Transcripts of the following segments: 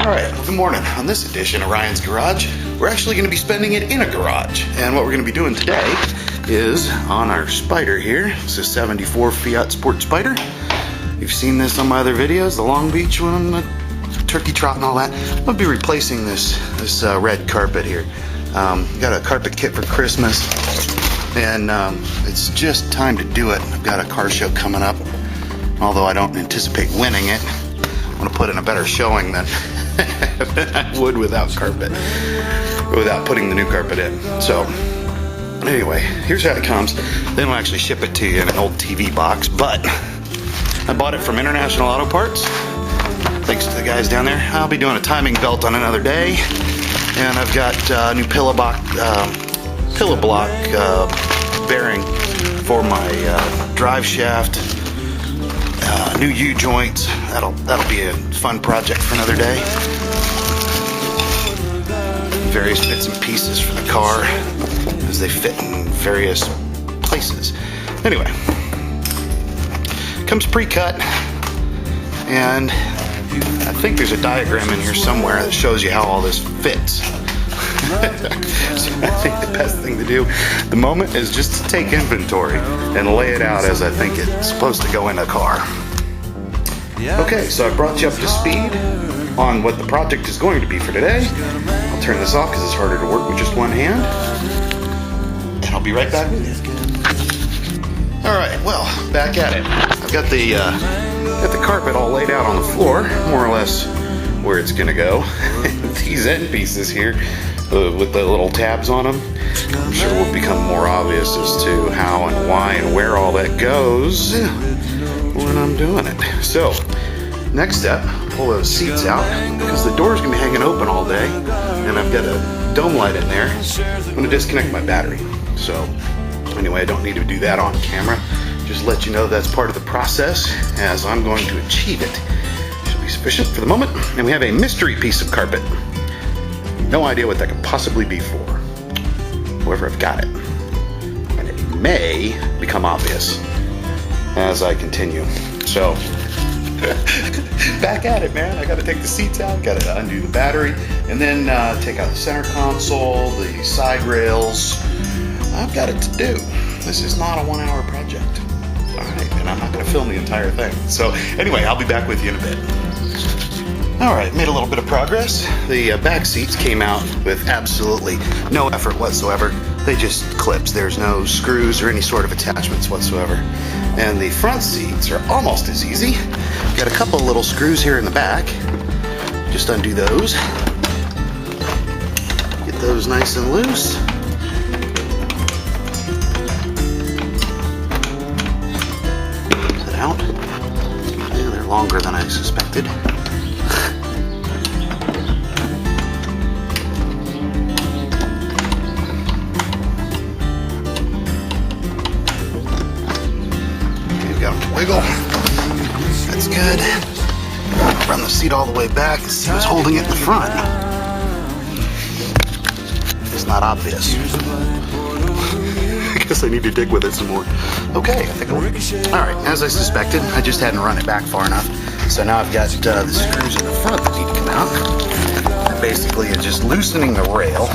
Alright, good morning. On this edition of Ryan's Garage, we're actually going to be spending it in a garage. And what we're going to be doing today is on our Spider here. It's a 74 Fiat Sport Spider. You've seen this on my other videos, the Long Beach one, the turkey trot and all that. I'm going to be replacing this red carpet here. Got a carpet kit for Christmas, and it's just time to do it. I've got a car show coming up. Although I don't anticipate winning it, I'm going to put in a better showing than I would without carpet, or without putting the new carpet in. So, anyway, here's how it comes. They don't actually ship it to you in an old TV box, but I bought it from International Auto Parts. Thanks to the guys down there. I'll be doing a timing belt on another day, and I've got a new pillow block bearing for my drive shaft. New U-joints. That'll be a fun project for another day. Various bits and pieces for the car as they fit in various places. Anyway, comes pre-cut, and I think there's a diagram in here somewhere that shows you how all this fits. So I think the best thing to do at the moment is just to take inventory and lay it out as I think it's supposed to go in a car. Okay, so I brought you up to speed on what the project is going to be for today. I'll turn this off because it's harder to work with just one hand, and I'll be right back with you. Alright, well, back at it. I've got the carpet all laid out on the floor, more or less where it's going to go. These end pieces here, with the little tabs on them, I'm sure will become more obvious as to how and why and where all that goes when I'm doing it. So, next step, pull those seats out, because the door's going to be hanging open all day, and I've got a dome light in there. I'm going to disconnect my battery. So, anyway, I don't need to do that on camera. Just let you know that's part of the process, as I'm going to achieve it. Should be sufficient for the moment. And we have a mystery piece of carpet. No idea what that could possibly be for. However, I've got it. And it may become obvious as I continue. So, back at it, man. I gotta take the seats out, gotta undo the battery, and then take out the center console, the side rails. I've got it to do. This is not a 1 hour project. Alright, and I'm not gonna film the entire thing. So, anyway, I'll be back with you in a bit. Alright, made a little bit of progress. The back seats came out with absolutely no effort whatsoever. They just clips. There's no screws or any sort of attachments whatsoever. And the front seats are almost as easy. Got a couple little screws here in the back. Just undo those. Get those nice and loose. Pull it out. Yeah, they're longer than I suspected. Wiggle. That's good. Run the seat all the way back. The seat was holding it in the front. It's not obvious. I guess I need to dig with it some more. Okay, I think it'll work. Alright, as I suspected, I just hadn't run it back far enough. So now I've got the screws in the front that need to come out. And basically, it's just loosening the rail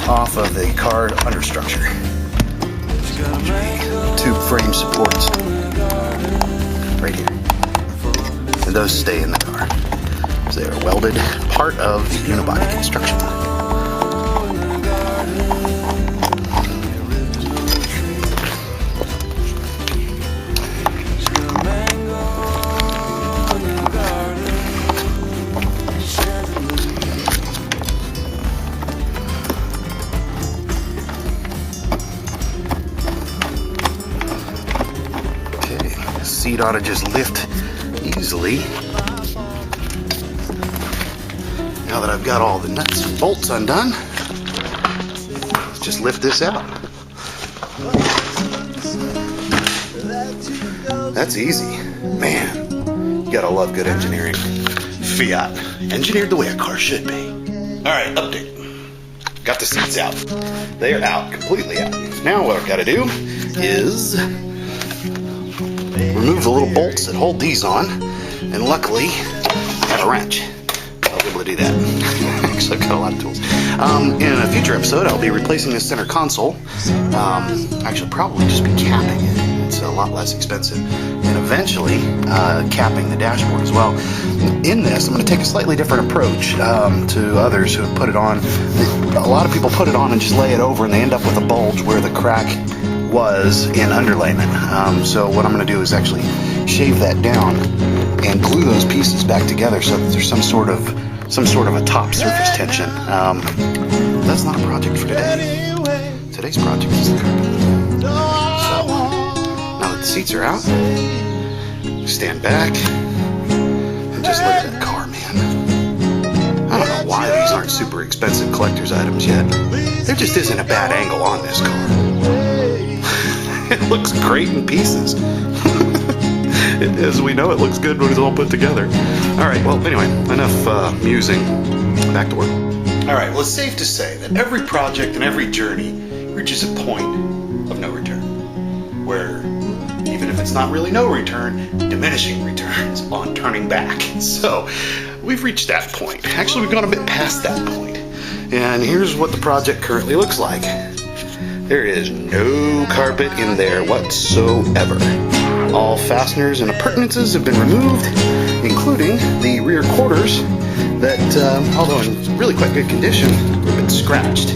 off of the car understructure. Tube frame supports. Right here. And those stay in the car. So they are welded, part of the unibody construction. Seat ought to just lift easily. Now that I've got all the nuts and bolts undone, let's just lift this out. That's easy. Man, you gotta love good engineering. Fiat, engineered the way a car should be. Alright, update. Got the seats out. They are out, completely out. Now what I've got to do is remove the little bolts that hold these on, and luckily I have a wrench, do that. Actually, I've got a lot of tools. In a future episode, I'll be replacing the center console. Actually, probably just be capping it. It's a lot less expensive. And eventually, capping the dashboard as well. In this, I'm going to take a slightly different approach to others who have put it on. A lot of people put it on and just lay it over, and they end up with a bulge where the crack was in underlayment. So what I'm going to do is actually shave that down and glue those pieces back together so that there's some sort of a top surface tension. That's not a project for today. Today's project is the carpet. So now that the seats are out, stand back and just look at that car, man. I don't know why these aren't super expensive collector's items yet. There just isn't a bad angle on this car. It looks great in pieces. As we know, it looks good when it's all put together. Alright, well, anyway, enough musing. Back to work. Alright, well, it's safe to say that every project and every journey reaches a point of no return. Where, even if it's not really no return, diminishing returns on turning back. So, we've reached that point. Actually, we've gone a bit past that point. And here's what the project currently looks like. There is no carpet in there whatsoever. All fasteners and appurtenances have been removed, including the rear quarters that, although in really quite good condition, have been scratched.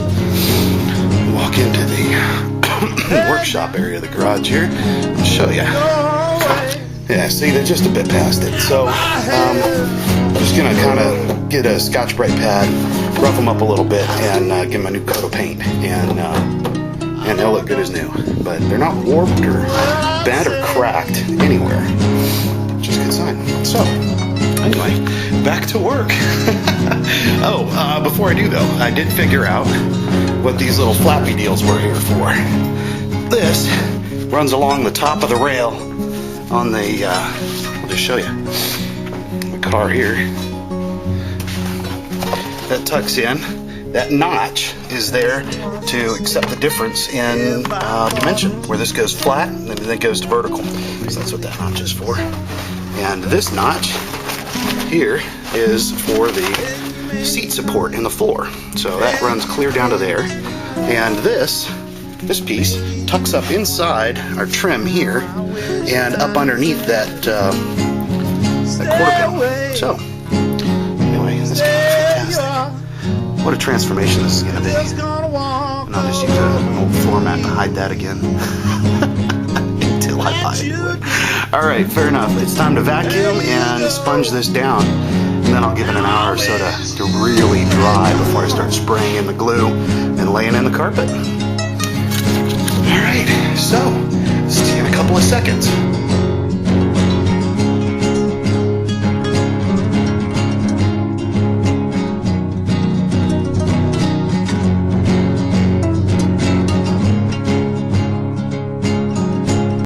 Walk into the workshop area of the garage here. I'll show you. Yeah, see, they're just a bit past it. So, I'm just going to kind of get a Scotch-Brite pad, rough them up a little bit, and give them a new coat of paint. And they'll look good as new. But they're not warped or bent or cracked anywhere. Which is a good sign. So, anyway, back to work. Before I do though, I did figure out what these little flappy deals were here for. This runs along the top of the rail on the, I'll just show you, the car here. That tucks in. That notch is there to accept the difference in dimension, where this goes flat and then it goes to vertical. So that's what that notch is for. And this notch here is for the seat support in the floor. So that runs clear down to there. And this piece tucks up inside our trim here and up underneath that quarter panel. So anyway, this is fantastic. What a transformation this is going to be. And I'll just use an old floor mat to hide that again. Until I buy a new one. Alright, fair enough. It's time to vacuum and sponge this down. And then I'll give it an hour or so to really dry before I start spraying in the glue and laying in the carpet. Alright, so, see you in a couple of seconds.